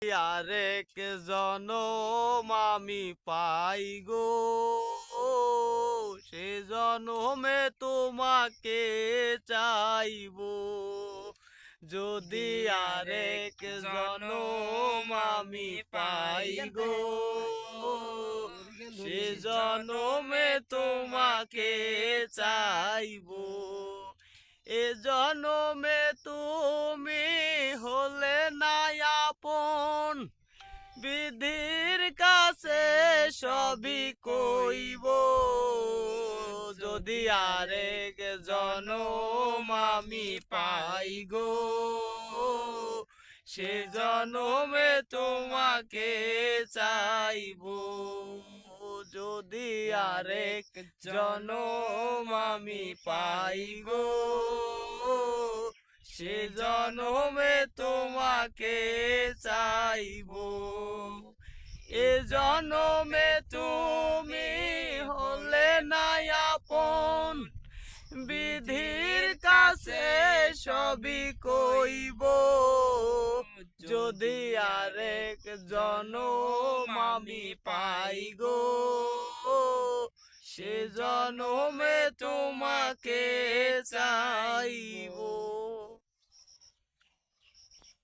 আরেক জনম আমি পাই গো, সে জনমে তোমাকে চাইবো। যদি আরেক জনম আমি পাই গো, সে জনমে তোমাকে চাইবো। এ জনমে তুমি হলে না আপন, বিধির কাছে সবই কইব। যদি আরেক জনম আমি পাই গো, সে জনমে তোমাকে চাইব। যদি আরেক জনম আমি পাই গো, সে জনমে তোমাকে চাইব। এ জনমে তুমি হলে না আপন, বিধির কাছে সবই কইব। যদি আরেক জনম আমি পাই গো, সে জনমে তোমাকে চাইব।